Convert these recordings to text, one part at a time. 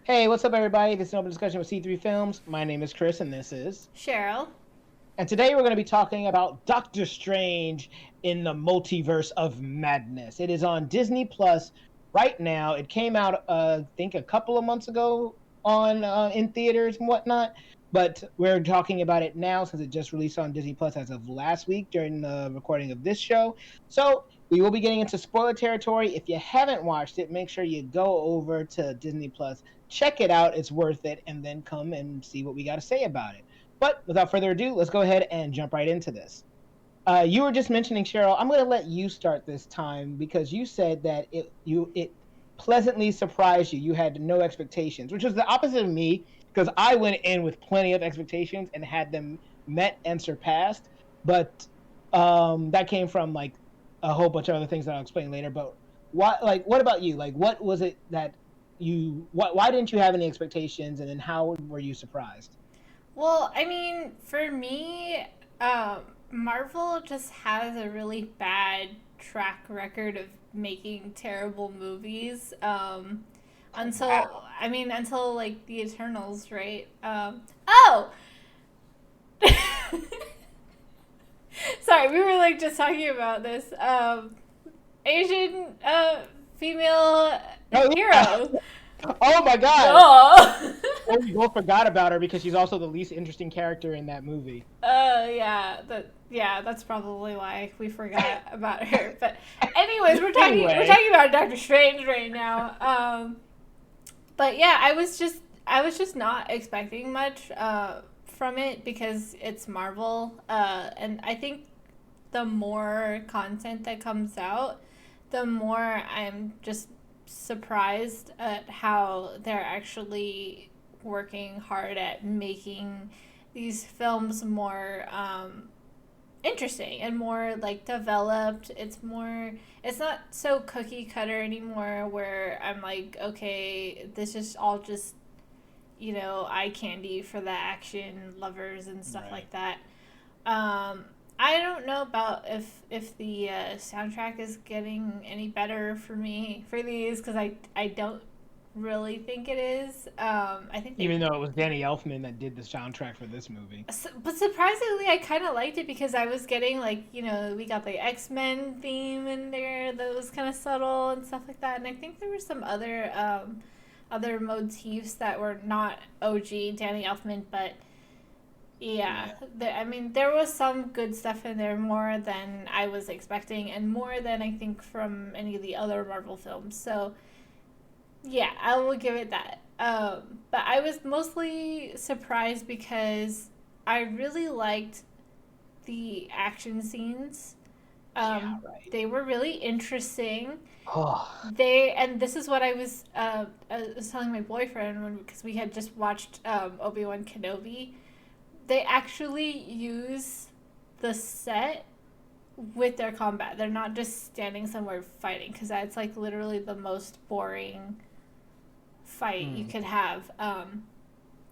Hey, what's up, everybody? This is an open discussion with C3 Films. My name is Chris, and this is. Cheryl. And today we're going to be talking about Doctor Strange in the Multiverse of Madness. It is on Disney Plus right now. It came out, I think, a couple of months ago on in theaters and whatnot. But we're talking about it now since it just released on Disney Plus as of last week during the recording of this show. So we will be getting into spoiler territory. If you haven't watched it, make sure you go over to Disney Plus, check it out. It's worth it, and then come and see what we got to say about it. But without further ado, let's go ahead and jump right into this. You were just mentioning, Cheryl. I'm going to let you start this time because you said that it pleasantly surprised you. You had no expectations, which was the opposite of me because I went in with plenty of expectations and had them met and surpassed. But that came from like a whole bunch of other things that I'll explain later. But what about you? Like, what was it that why didn't you have any expectations, and then how were you surprised? Well, I mean, for me, Marvel just has a really bad track record of making terrible movies. Until Wow. I mean, until like the Eternals, right? Oh, sorry, we were like just talking about this. Asian female Oh yeah. hero. Oh my God. Oh. Oh, we both forgot about her because she's also the least interesting character in that movie. Yeah, that's probably why we forgot about her. But anyways, we're Anyway, talking about Doctor Strange right now. But yeah, I was just not expecting much from it because it's Marvel, and I think the more content that comes out, the more I'm just surprised at how they're actually working hard at making these films more interesting and more like developed. It's not so cookie cutter anymore where I'm like, okay, this is all just, eye candy for the action lovers and stuff right. like that. Um, I don't know about if the soundtrack is getting any better for me for these because I don't really think it is. I think they Even though it was Danny Elfman that did the soundtrack for this movie. but surprisingly, I kind of liked it because I was getting like we got the X-Men theme in there that was kind of subtle and stuff like that, and I think there were some other motifs that were not OG Danny Elfman, but yeah, Yeah. I mean there was some good stuff in there more than I was expecting and more than I think from any of the other Marvel films. So yeah, I will give it that. But I was mostly surprised because I really liked the action scenes. Yeah, right. They were really interesting. Oh, And this is what I was telling my boyfriend when because we had just watched Obi-Wan Kenobi. They actually use the set with their combat. They're not just standing somewhere fighting because that's like literally the most boring fight you mm, could have.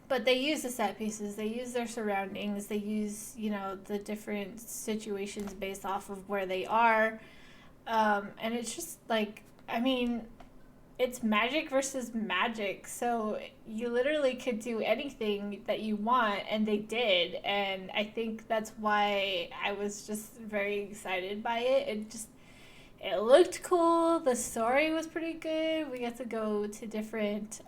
But they use the set pieces, they use their surroundings, they use, the different situations based off of where they are. And it's just like, I mean, it's magic versus magic. So you literally could do anything that you want, and they did. And I think that's why I was just very excited by it. It looked cool. The story was pretty good. We got to go to different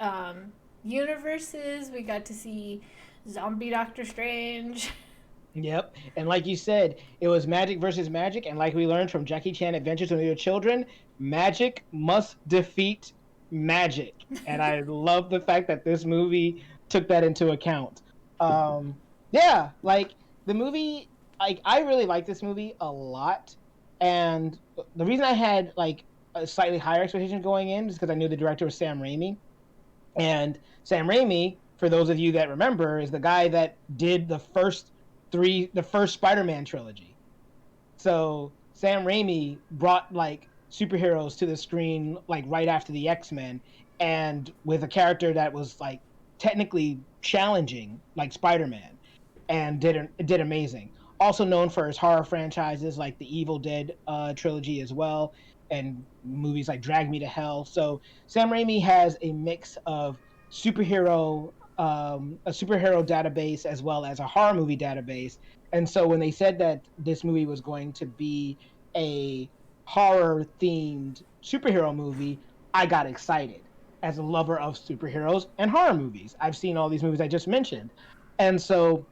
universes. We got to see zombie Doctor Strange. yep. And like you said, it was magic versus magic. And like we learned from Jackie Chan Adventures When We Were Children, magic must defeat magic. And I love the fact that this movie took that into account. Um, yeah, like the movie, like I really like this movie a lot. And the reason I had like a slightly higher expectation going in is because I knew the director was Sam Raimi. And Sam Raimi, for those of you that remember, is the guy that did the first Spider-Man trilogy. So Sam Raimi brought like superheroes to the screen like right after the X-Men, and with a character that was like technically challenging like Spider-Man, and did amazing. Also known for his horror franchises like the Evil Dead trilogy as well, and movies like Drag Me to Hell. So Sam Raimi has a mix of superhero a superhero database as well as a horror movie database. And so when they said that this movie was going to be a horror themed superhero movie, I got excited as a lover of superheroes and horror movies. I've seen all these movies I just mentioned. And so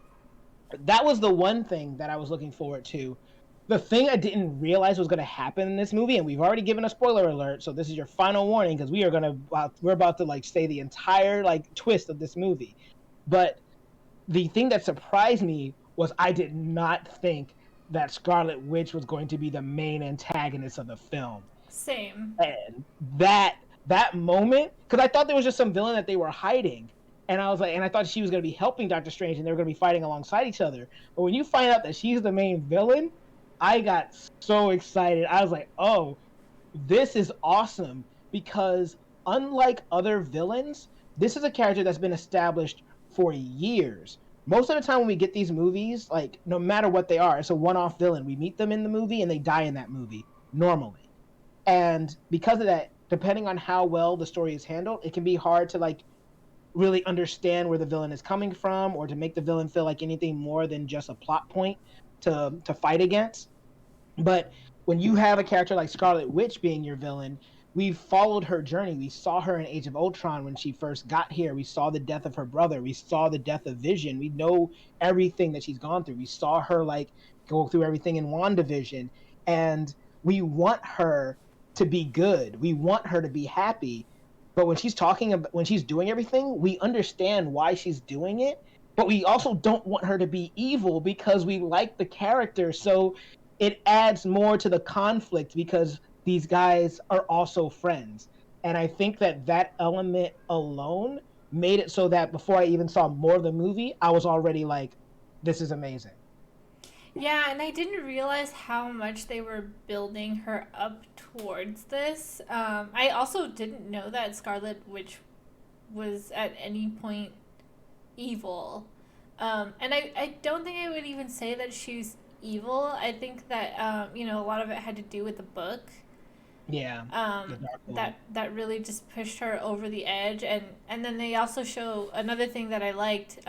that was the one thing that I was looking forward to. The thing I didn't realize was going to happen in this movie, and we've already given a spoiler alert, so this is your final warning because we're about to like say the entire like twist of this movie. But the thing that surprised me was I did not think that Scarlet Witch was going to be the main antagonist of the film. Same. And that moment, because I thought there was just some villain that they were hiding, and I was like, and I thought she was going to be helping Doctor Strange, and they were going to be fighting alongside each other. But when you find out that she's the main villain, I got so excited. I was like, oh, this is awesome, because unlike other villains, this is a character that's been established for years. Most of the time when we get these movies, like no matter what they are, it's a one-off villain. We meet them in the movie and they die in that movie normally. And because of that, depending on how well the story is handled, it can be hard to like really understand where the villain is coming from, or to make the villain feel like anything more than just a plot point to fight against. But when you have a character like Scarlet Witch being your villain, we've followed her journey. We saw her in Age of Ultron when she first got here. We saw the death of her brother. We saw the death of Vision. We know everything that she's gone through. We saw her like go through everything in WandaVision. And we want her to be good. We want her to be happy. But when she's talking about, when she's doing everything, we understand why she's doing it. But we also don't want her to be evil because we like the character. So it adds more to the conflict because these guys are also friends. And I think that that element alone made it so that before I even saw more of the movie, I was already like, this is amazing. Yeah, and I didn't realize how much they were building her up towards this. I also didn't know that Scarlet Witch was at any point evil. And I don't think I would even say that she's evil. I think that, a lot of it had to do with the book. Yeah. The Dark World. That really just pushed her over the edge. And then they also show another thing that I liked.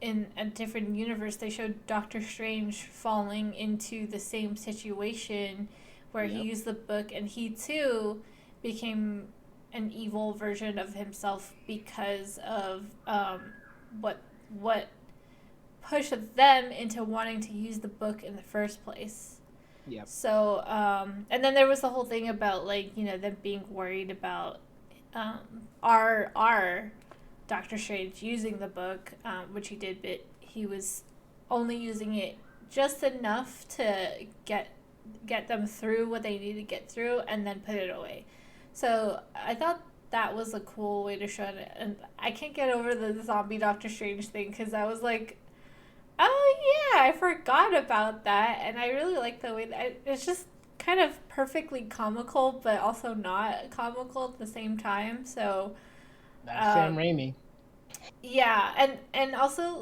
In a different universe, they showed Doctor Strange falling into the same situation where he used the book, and he too became an evil version of himself because of what pushed them into wanting to use the book in the first place. Yep. So, and then there was the whole thing about them being worried about our Doctor Strange using the book, which he did, but he was only using it just enough to get them through what they needed to get through and then put it away. So I thought that was a cool way to show it. And I can't get over the zombie Doctor Strange thing because I was like, oh yeah, I forgot about that. And I really like the way that it's just kind of perfectly comical, but also not comical at the same time. So That's Sam Raimi. yeah, and also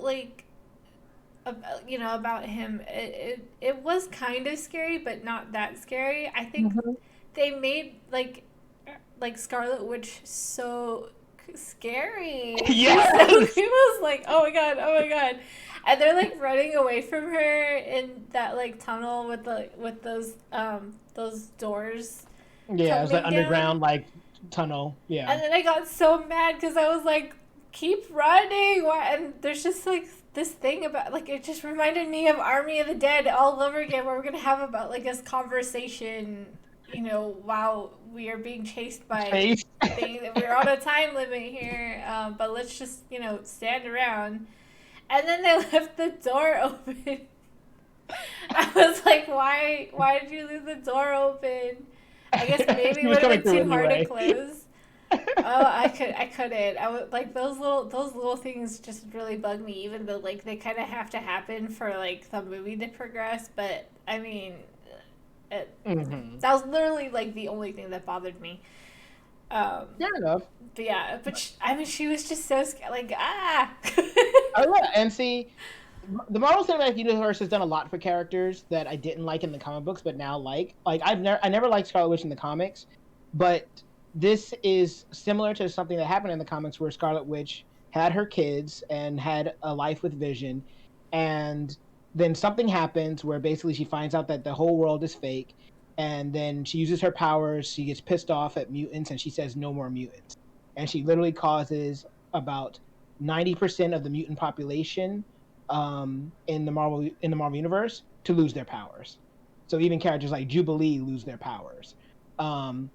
about him, it was kind of scary, but not that scary. I think they made like Scarlet Witch so scary. Yes. So he was like, oh my god, oh my god, and they're like running away from her in that like tunnel with those doors. Yeah, it was the coming underground down. like tunnel. Yeah. And then I got so mad because I was like, keep running. Why? And there's just like this thing about like it just reminded me of Army of the Dead all over again, where we're gonna have about like this conversation, while we are being chased by Face. things. We're on a time limit here, but let's just stand around. And then they left the door open. I was like, why did you leave the door open? I guess maybe He it was would have coming been through too hard to anyway. close. Oh, I couldn't. I would like those little things just really bug me, even though like they kind of have to happen for like the movie to progress. But I mean, that was literally like the only thing that bothered me. Fair enough. But yeah, I mean, she was just so scared, like ah. I love it. And see, the Marvel Cinematic Universe has done a lot for characters that I didn't like in the comic books, but now like I never liked Scarlet Witch in the comics, but this is similar to something that happened in the comics where Scarlet Witch had her kids and had a life with Vision, and then something happens where basically she finds out that the whole world is fake, and then she uses her powers. She gets pissed off at mutants, and she says no more mutants, and she literally causes about 90% of the mutant population in the Marvel universe to lose their powers. So even characters like Jubilee lose their powers. Um,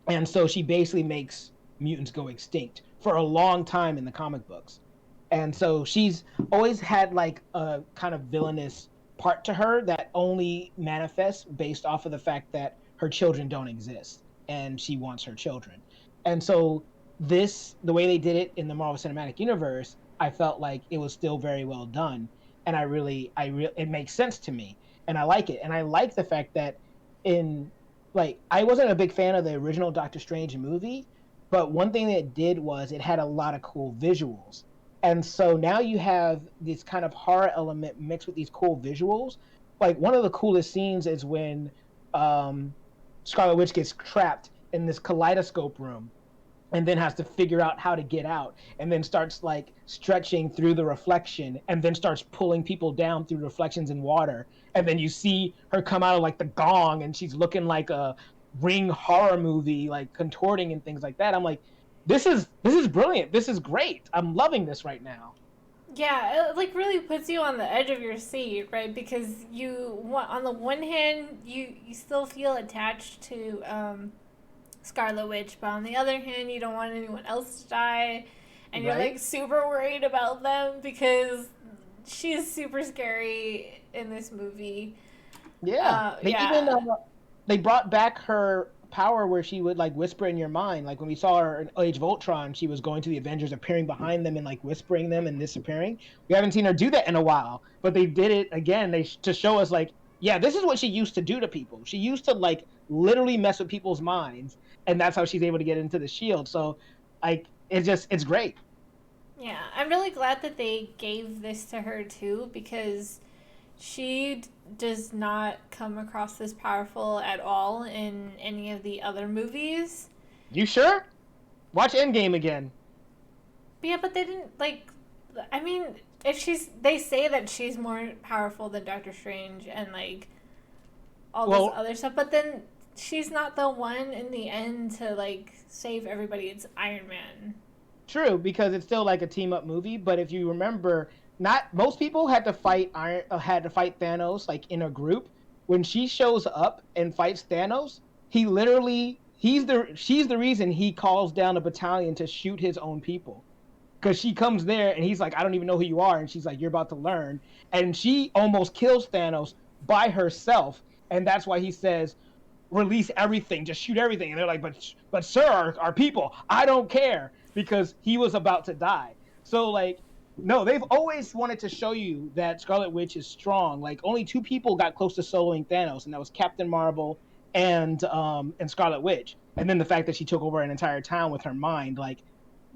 and so she basically makes mutants go extinct for a long time in the comic books. And so she's always had like a kind of villainous part to her that only manifests based off of the fact that her children don't exist and she wants her children. And so the way they did it in the Marvel Cinematic Universe, I felt like it was still very well done, and it makes sense to me, and I like it, and I like the fact that in like I wasn't a big fan of the original Doctor Strange movie, but one thing that it did was it had a lot of cool visuals. And so now you have this kind of horror element mixed with these cool visuals. Like one of the coolest scenes is when um, Scarlet Witch gets trapped in this kaleidoscope room and then has to figure out how to get out, and then starts like stretching through the reflection and then starts pulling people down through reflections in water, and then you see her come out of like the gong and she's looking like a Ring horror movie, like contorting and things like that. I'm like, this is brilliant, this is great, I'm loving this right now. Yeah, it like really puts you on the edge of your seat, right? Because on the one hand, you still feel attached to Scarlet Witch, but on the other hand, you don't want anyone else to die, and you're Right. like super worried about them because she's super scary in this movie. Yeah, Yeah. they brought back her power where she would like whisper in your mind. Like when we saw her in Age of Ultron, she was going to the Avengers, appearing behind them and like whispering them and disappearing. We haven't seen her do that in a while, but they did it again. To show us like, yeah, this is what she used to do to people. She used to like literally mess with people's minds, and that's how she's able to get into the shield. So, like, it's great. Yeah, I'm really glad that they gave this to her too because does not come across as powerful at all in any of the other movies. You sure? Watch Endgame again. But yeah, but they didn't like. I mean, if they say that she's more powerful than Doctor Strange and like all this Well, other stuff, but then she's not the one in the end to like save everybody. It's Iron Man. true, because it's still like a team up movie. But if you remember, not most people had to fight Thanos like in a group. When she shows up and fights Thanos, she's the reason he calls down a battalion to shoot his own people. Because she comes there and he's like, I don't even know who you are, and she's like, you're about to learn, and she almost kills Thanos by herself, and that's why he says, release everything, just shoot everything. And they're like, but sir, our people, I don't care, because he was about to die. So like, no, they've always wanted to show you that Scarlet Witch is strong. Like only two people got close to soloing Thanos, and that was Captain Marvel and Scarlet Witch. And then the fact that she took over an entire town with her mind, like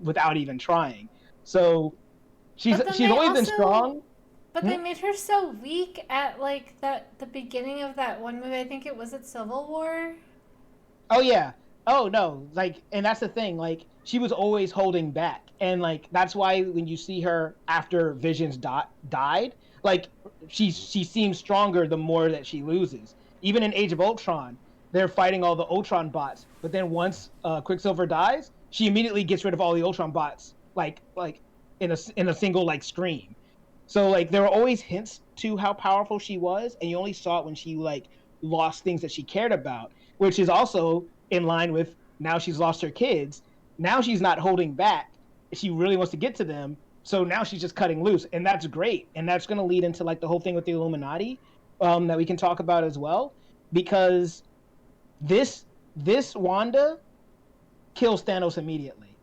without even trying. So But then she's they always been also strong. But Hmm? they made her so weak at like that the beginning of that one movie. I think it was at Civil War. Oh yeah. Oh no. Like, and that's the thing. Like, she was always holding back, and like that's why when you see her after died, like she seems stronger the more that she loses. Even in Age of Ultron, they're fighting all the Ultron bots, but then once Quicksilver dies, she immediately gets rid of all the Ultron bots, like in a single like scream. So like there were always hints to how powerful she was, and you only saw it when she like lost things that she cared about, which is also in line with now she's lost her kids. Now she's not holding back. She really wants to get to them. So now she's just cutting loose, and that's great. And that's going to lead into like the whole thing with the Illuminati, that we can talk about as well, because this this Wanda kills Thanos immediately,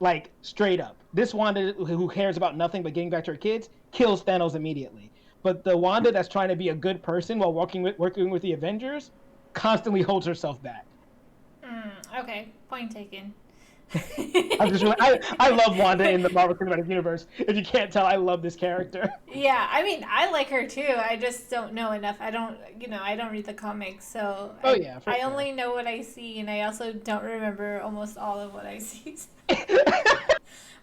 like straight up. This Wanda who cares about nothing but getting back to her kids kills Thanos immediately. But the Wanda that's trying to be a good person while working with the Avengers constantly holds herself back. Okay, point taken. I love Wanda in the Marvel Cinematic Universe. If you can't tell, I love this character. Yeah, I mean, I like her too. I just don't know enough. I don't read the comics, so Oh yeah, for I sure. only know what I see, and I also don't remember almost all of what I see.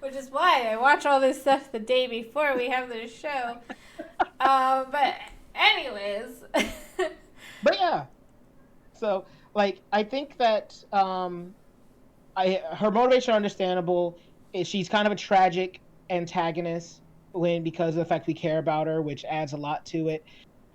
Which is why I watch all this stuff the day before we have this show. But anyways, But yeah, so like I think that I her motivation are understandable. She's kind of a tragic antagonist when because of the fact we care about her, which adds a lot to it.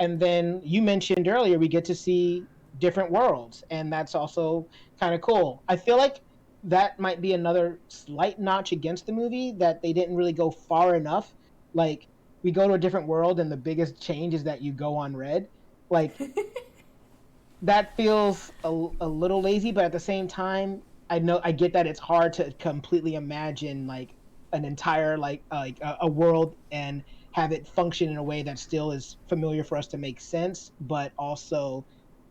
And then you mentioned earlier we get to see different worlds, and that's also kind of cool. I feel like that might be another slight notch against the movie that they didn't really go far enough. Like we go to a different world, and the biggest change is that you go on red. Like that feels a little lazy, but at the same time, I get that it's hard to completely imagine like an entire like a world and have it function in a way that still is familiar for us to make sense, but also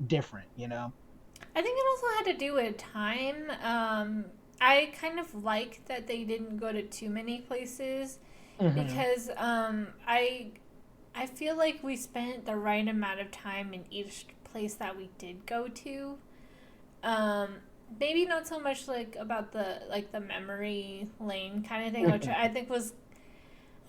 different. You know? I think it also had to do with time. I kind of like that they didn't go to too many places Hmm. because I feel like we spent the right amount of time in each place that we did go to. Um, Maybe not so much like about the memory lane kind of thing, which I think was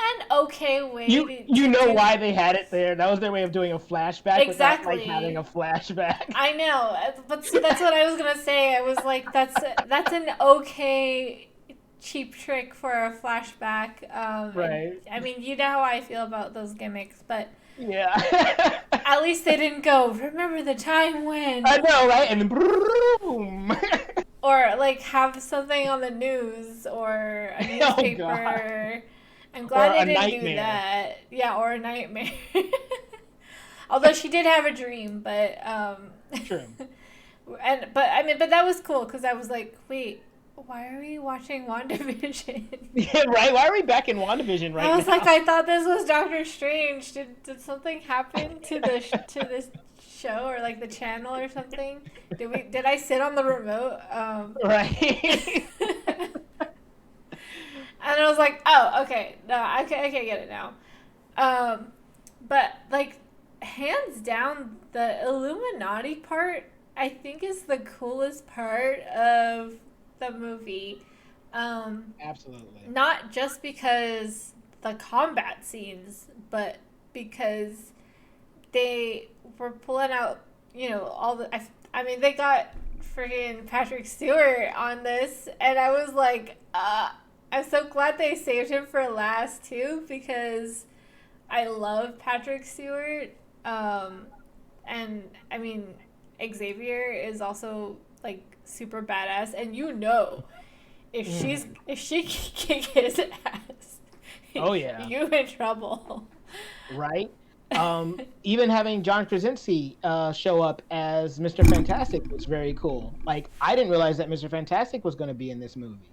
an okay way You to know do. why they had it there? That was their way of doing a flashback without like having Exactly. a flashback. I know, but see, that's what I was gonna say. I was like, that's an okay cheap trick for a flashback. And Right. I mean, you know how I feel about those gimmicks, but Yeah. at least they didn't go. Remember the time I when, know, right? And then boom. or like have something on the news or a Oh God. newspaper. I'm Or glad they a didn't do nightmare. that. Yeah, or a nightmare. Although she did have a dream, but True. but I mean, but that was cool because I was like, wait, why are we watching WandaVision? Yeah, right. Why are we back in WandaVision I right was like, now? I thought this was Doctor Strange. Did something happen to this show or like the channel or something? Did I sit on the remote? Right. And I was like, oh, okay, no, I can get it now. Um, but like, hands down, the Illuminati part I think is the coolest part of the movie. Absolutely. Not just because the combat scenes, but because they were pulling out, all the. I mean, they got freaking Patrick Stewart on this, and I was like, I'm so glad they saved him for last too because I love Patrick Stewart. And I mean, Xavier is also like super badass, and Mhm. if she can kick his ass, Oh yeah. you in trouble. Right. Even having John Krasinski show up as Mr. Fantastic was very cool. Like I didn't realize that Mr. Fantastic was going to be in this movie.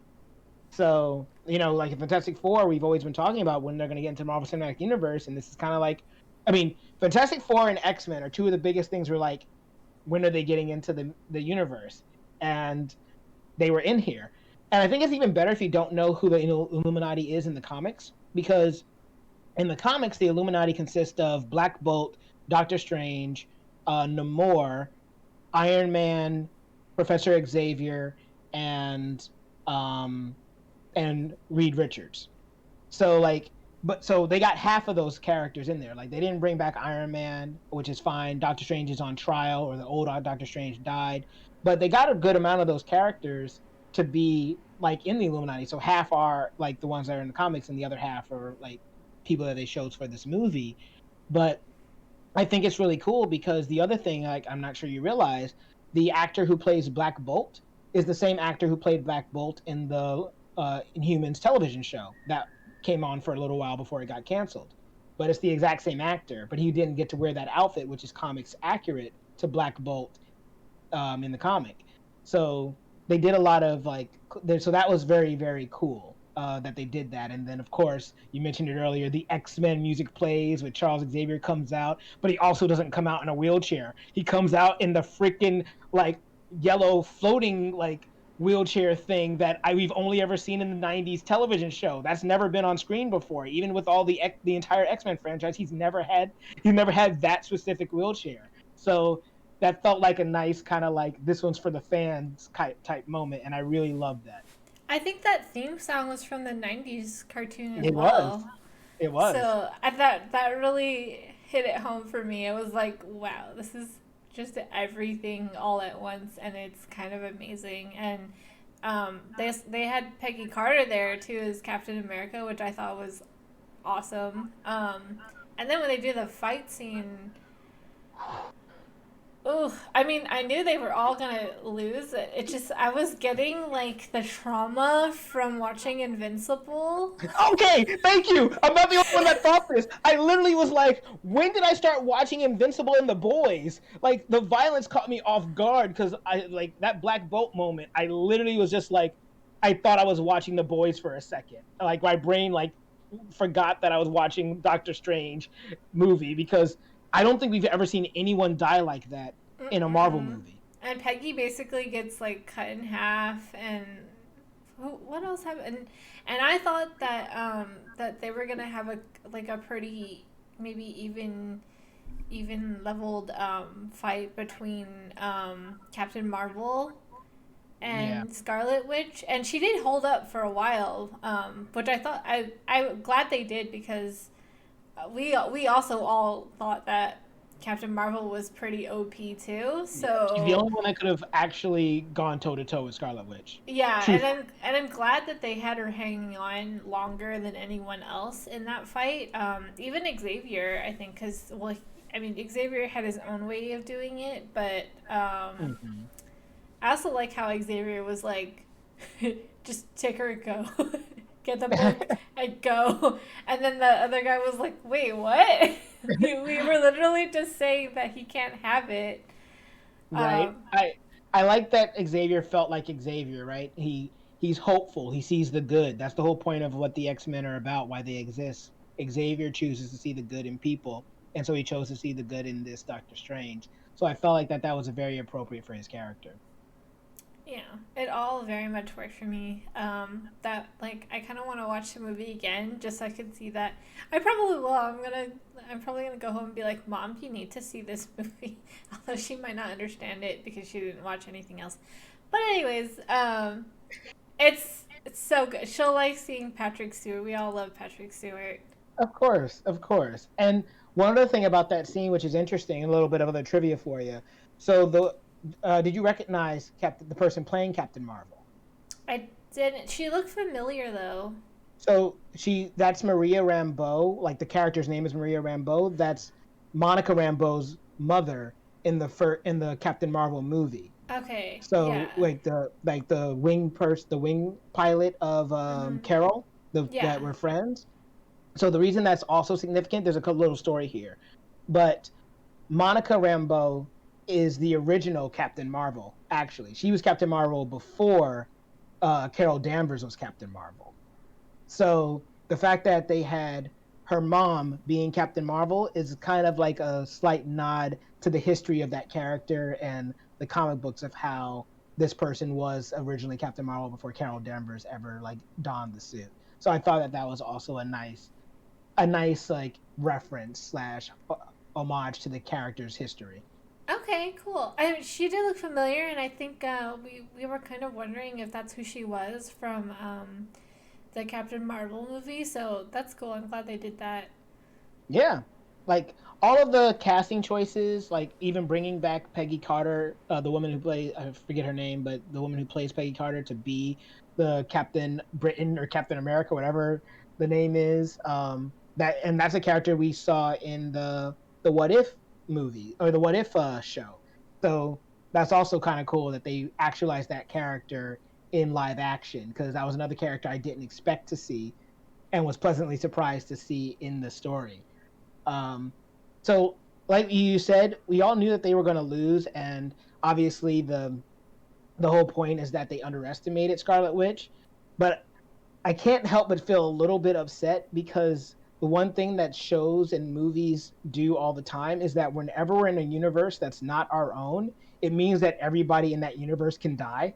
So, like in Fantastic Four, we've always been talking about when they're going to get into Marvel Cinematic Universe, and this is kind of like, I mean, Fantastic Four and X Men are two of the biggest things. We're like, when are they getting into the universe? And they were in here, and I think it's even better if you don't know who the Illuminati is in the comics, because in the comics, the Illuminati consist of Black Bolt, Doctor Strange, Namor, Iron Man, Professor Xavier, and um, and Reed Richards. So like, but so they got half of those characters in there. Like they didn't bring back Iron Man, which is fine. Doctor Strange is on trial, or the old Doctor Strange died. But they got a good amount of those characters to be like in the Illuminati. So half are like the ones that are in the comics, and the other half are like people that they chose for this movie. But I think it's really cool because the other thing, like I'm not sure you realize, the actor who plays Black Bolt is the same actor who played Black Bolt in the Inhumans television show that came on for a little while before it got canceled. But it's the exact same actor, but he didn't get to wear that outfit, which is comics accurate to Black Bolt in the comic. So they did a lot of like, so that was very, very cool that they did that. And then, of course, you mentioned it earlier, the X-Men music plays with Charles Xavier comes out, but he also doesn't come out in a wheelchair. He comes out in the freaking like yellow floating like wheelchair thing that we've only ever seen in the '90s television show. That's never been on screen before. Even with all the entire X-Men franchise, he's never had that specific wheelchair. So that felt like a nice kind of like this one's for the fans type moment, and I really loved that. I think that theme song was from the '90s cartoon as It was. well. It was. So I thought that really hit it home for me. It was like, wow, this is just everything all at once, and it's kind of amazing. And they had Peggy Carter there too as Captain America, which I thought was awesome. And then when they do the fight scene, ooh, I mean, I knew they were all gonna lose. It just, I was getting like the trauma from watching Invincible. Okay, thank you. I'm not the only one that thought this. I literally was like, when did I start watching Invincible and The Boys? Like the violence caught me off guard because I like that Black Bolt moment. I literally was just like, I thought I was watching The Boys for a second. Like my brain like forgot that I was watching Doctor Strange movie because I don't think we've ever seen anyone die like that in a Marvel Mm-mm. movie. And Peggy basically gets like cut in half, and what else happened? And I thought that that they were gonna have a like a pretty maybe even leveled fight between Captain Marvel Yeah. and Scarlet Witch, and she did hold up for a while, which I thought I'm glad they did because we also all thought that Captain Marvel was pretty OP too. Yeah. She's the So only one that could have actually gone toe to toe with Scarlet Witch. yeah, Truth. and I'm glad that they had her hanging on longer than anyone else in that fight. Even Xavier, I think, because well, I mean Xavier had his own way of doing it, but Mm-hmm. I also like how Xavier was like, just take her and go. Get the book and go. And then the other guy was like, wait, what? We were literally just saying that he can't have it. Right. Um, I like that Xavier felt like Xavier, right? He's hopeful. He sees the good. That's the whole point of what the X-Men are about, why they exist. Xavier chooses to see the good in people, and so he chose to see the good in this Doctor Strange. So I felt like that was very appropriate for his character. yeah, it all very much worked for me. That like I kind of want to watch the movie again just so I can see that. I probably will. I'm probably gonna go home and be like, Mom, you need to see this movie. Although she might not understand it because she didn't watch anything else. But anyways, it's so good. She'll like seeing Patrick Stewart. We all love Patrick Stewart. Of course, of course. And one other thing about that scene, which is interesting, a little bit of other trivia for you. So did you recognize the person playing Captain Marvel? I didn't. She looked familiar though. So that's Maria Rambeau. Like the character's name is Maria Rambeau. That's Monica Rambeau's mother in the Captain Marvel movie. Okay. So Yeah. the wing pilot of Mhm. Carol, that Yeah. were friends. So the reason that's also significant, there's a little story here, but Monica Rambeau is the original Captain Marvel. Actually, she was Captain Marvel before Carol Danvers was Captain Marvel. So the fact that they had her mom being Captain Marvel is kind of like a slight nod to the history of that character and the comic books of how this person was originally Captain Marvel before Carol Danvers ever like donned the suit. So I thought that was also a nice like reference slash homage to the character's history. Okay. Cool. She did look familiar, and I think we were kind of wondering if that's who she was from the Captain Marvel movie. So that's cool. I'm glad they did that. Yeah, like all of the casting choices, like even bringing back Peggy Carter, the woman who plays I forget her name, but the woman who plays Peggy Carter to be the Captain Britain or Captain America, whatever the name is. That's a character we saw in the What If movie or the What If show. So that's also kind of cool that they actualized that character in live action because that was another character I didn't expect to see and was pleasantly surprised to see in the story. Um, so, like you said, we all knew that they were going to lose, and obviously the whole point is that they underestimated Scarlet Witch. But I can't help but feel a little bit upset because the one thing that shows and movies do all the time is that whenever we're in a universe that's not our own, it means that everybody in that universe can die.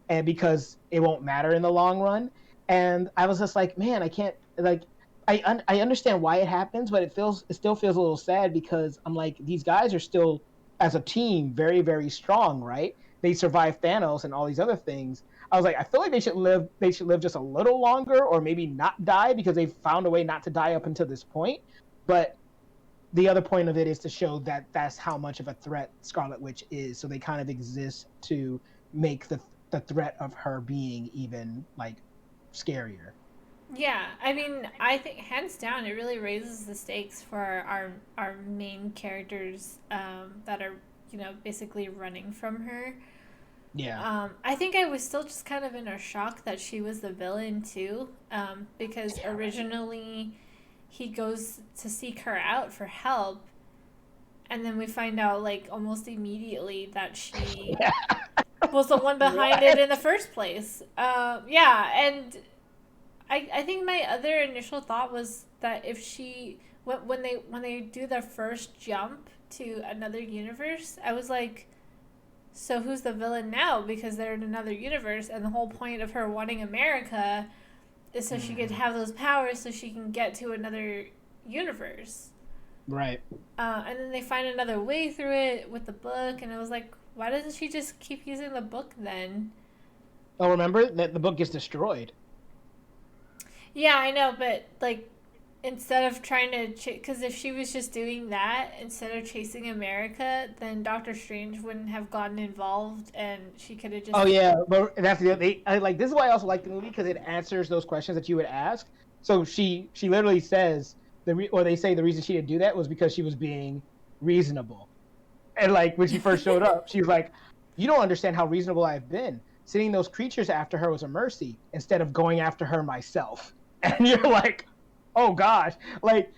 and because it won't matter in the long run. And I was just like, man, I can't like. I understand why it happens, but it still feels a little sad because I'm like, these guys are still as a team very strong, right? They survived Thanos and all these other things. I was like, I feel like they should live just a little longer, or maybe not die, because they've found a way not to die up until this point. But the other point of it is to show that that's how much of a threat Scarlet Witch is. So they kind of exist to make the threat of her being even like scarier. Yeah, I mean, I think hands down, it really raises the stakes for our main characters that are basically running from her. Yeah. I think I was still just kind of in a shock that she was the villain too, because originally he goes to seek her out for help, and then we find out like almost immediately that she Yeah. was the one behind it in the first place. Yeah, and I think my other initial thought was that if she when they do their first jump to another universe, I was like, so who's the villain now? Because they're in another universe, and the whole point of her wanting America is so she could have those powers, so she can get to another universe. Right. And then they find another way through it with the book, and I was like, why doesn't she just keep using the book then? Oh, remember that the book gets destroyed. Yeah, I know, but like instead of trying to, because if she was just doing that instead of chasing America, then Doctor Strange wouldn't have gotten involved, and she could have Oh just. yeah, but that's I like this is why I also like the movie, because it answers those questions that you would ask. So she literally says or they say the reason she didn't do that was because she was being reasonable. And like when she first showed up, she was like, "You don't understand how reasonable I've been. Sending those creatures after her was a mercy instead of going after her myself." And you're like, "Oh gosh!" Like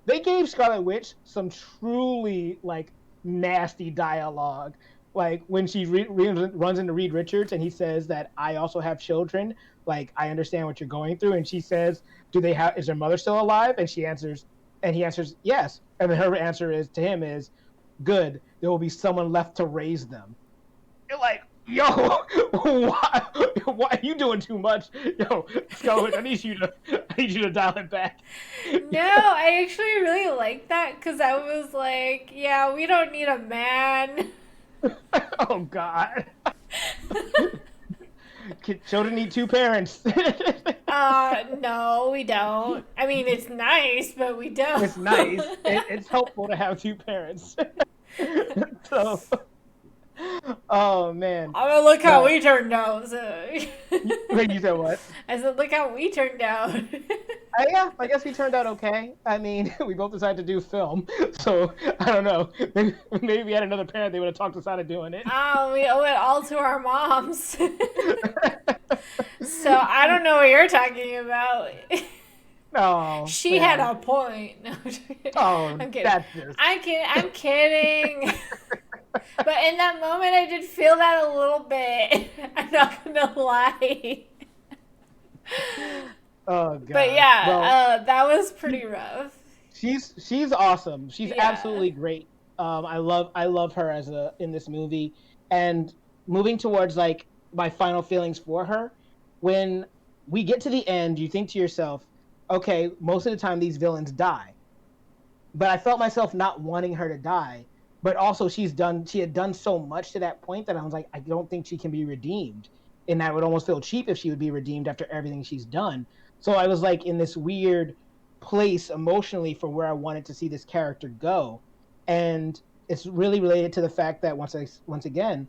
they gave Scarlet Witch some truly like nasty dialogue. Like when she runs into Reed Richards and he says that I also have children. Like I understand what you're going through, and she says, "Do they have? Is their mother still alive?" And he answers, "Yes." And then her answer is to him is, "Good. There will be someone left to raise them." You're like, yo, why are you doing too much? Yo, Scarlet, I need you to dial it back. No, I actually really like that because I was like, yeah, we don't need a man. Oh God. Children need two parents. No, we don't. I mean, it's nice, but we don't. It's nice. It's helpful to have two parents. So, oh man. I mean, look how But we turned out. So. wait, you said what? I said, look how we turned out. Yeah, I guess we turned out okay. I mean, we both decided to do film, so I don't know. Maybe we had another parent, they would have talked us out of doing it. Oh, we owe it all to our moms. So I don't know what you're talking about. Oh, She had man. a point. No, Oh, I'm kidding. that's just. I'm kidding. I'm kidding. But in that moment, I did feel that a little bit. I'm not gonna lie. Oh But God. Well, yeah, that was pretty rough. she's awesome. She's Yeah. absolutely great. I love her as a in this movie. And moving towards like my final feelings for her, when we get to the end, you think to yourself, okay, most of the time these villains die, but I felt myself not wanting her to die. But also, she had done so much to that point that I was like, I don't think she can be redeemed, and that would almost feel cheap if she would be redeemed after everything she's done. So I was like in this weird place emotionally for where I wanted to see this character go, and it's really related to the fact that once again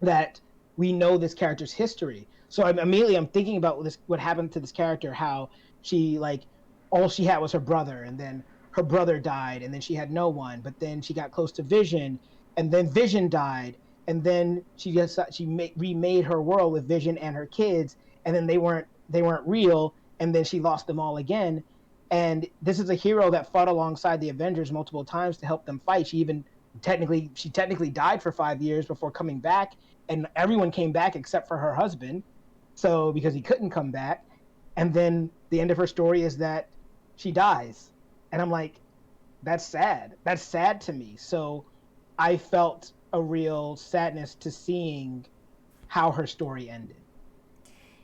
that we know this character's history. So I'm thinking about what happened to this character, how she like all she had was her brother, and then her brother died, and then she had no one. But then she got close to Vision, and then Vision died, and then remade her world with Vision and her kids, and then they weren't real, and then she lost them all again. And this is a hero that fought alongside the Avengers multiple times to help them fight. She technically died for 5 years before coming back, and everyone came back except for her husband. So because he couldn't come back, and then the end of her story is that she dies, and I'm like, that's sad. That's sad to me. So I felt a real sadness to seeing how her story ended.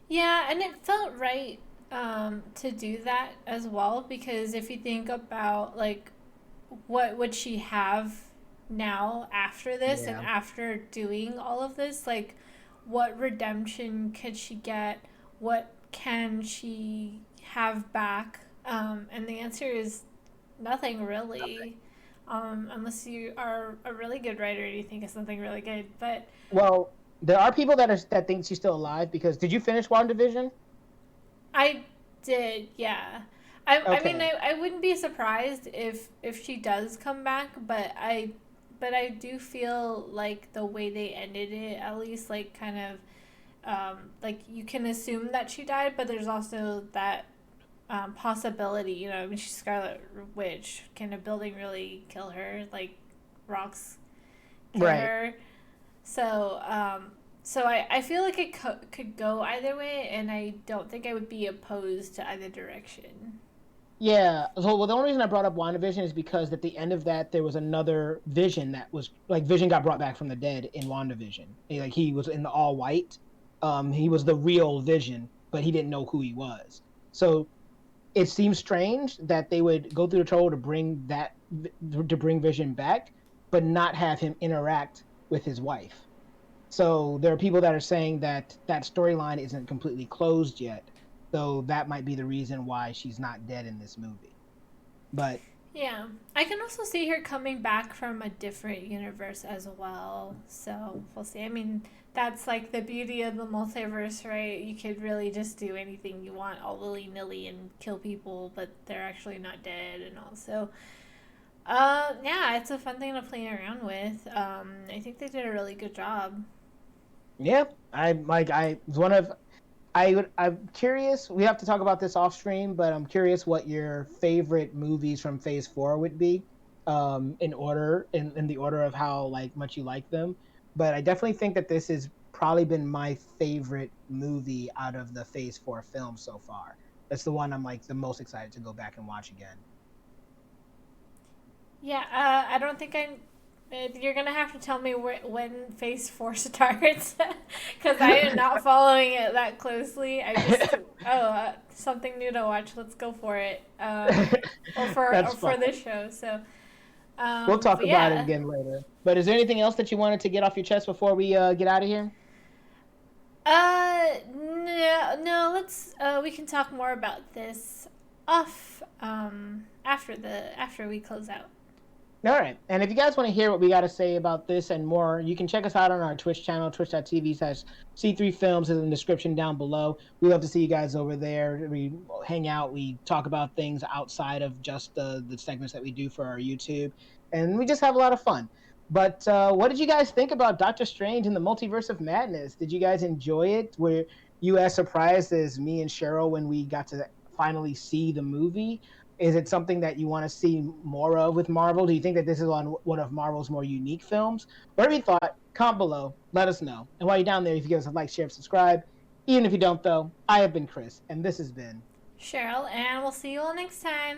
Yeah, and it felt right to do that as well because if you think about like what would she have now after this and Yeah. after doing all of this, like what redemption could she get? What can she have back? And the answer is nothing really, unless you are a really good writer and you think of something really good. But Well, there are people that think she's still alive because did you finish WandaVision? I did, yeah. I mean, Okay. I wouldn't be surprised if she does come back, but I do feel like the way they ended it, at least like kind of like you can assume that she died, but there's also that possibility. You know, I mean, she's Scarlet Witch. Can a building really kill her? Like rocks kill Right. her? So, so I feel like it could go either way, and I don't think I would be opposed to either direction. Yeah. So, well, the only reason I brought up WandaVision is because at the end of that, there was another Vision that was like Vision got brought back from the dead in WandaVision. Like he was in the all white. He was the real Vision, but he didn't know who he was. So it seems strange that they would go through the trouble to bring Vision back, but not have him interact with his wife. So there are people that are saying that that storyline isn't completely closed yet. So that might be the reason why she's not dead in this movie. But Yeah, I can also see her coming back from a different universe as well. So we'll see. I mean, that's like the beauty of the multiverse, right? You could really just do anything you want, all willy nilly, and kill people, but they're actually not dead, and also. Yeah, it's a fun thing to play around with. I think they did a really good job. yeah, I was one of I'm curious. We have to talk about this off stream, but I'm curious what your favorite movies from Phase 4 would be, in order, in the order of how like much you like them. But I definitely think that this has probably been my favorite movie out of the Phase 4 films so far. That's the one I'm like the most excited to go back and watch again. Yeah, I don't think I'm. You're gonna have to tell me when Phase 4 starts, because I am not following it that closely. I just something new to watch. Let's go for it. Or That's for fine. this show. So, We'll talk but about it yeah. again later. But is there anything else that you wanted to get off your chest before we get out of here? No, no. Let's. We can talk more about this off. After we close out. All right. And if you guys want to hear what we got to say about this and more, you can check us out on our Twitch channel, twitch.tv/C3Films is in the description down below. We love to see you guys over there. We hang out, we talk about things outside of just the segments that we do for our YouTube, and we just have a lot of fun. But what did you guys think about Doctor Strange in the Multiverse of Madness? Did you guys enjoy it? Were you as surprised as me and Cheryl when we got to finally see the movie? Is it something that you want to see more of with Marvel? Do you think that this is on one of Marvel's more unique films? Whatever you thought, comment below. Let us know. And while you're down there, if you give us a like, share, and subscribe. Even if you don't, though, I have been Chris, and this has been Cheryl, and we'll see you all next time.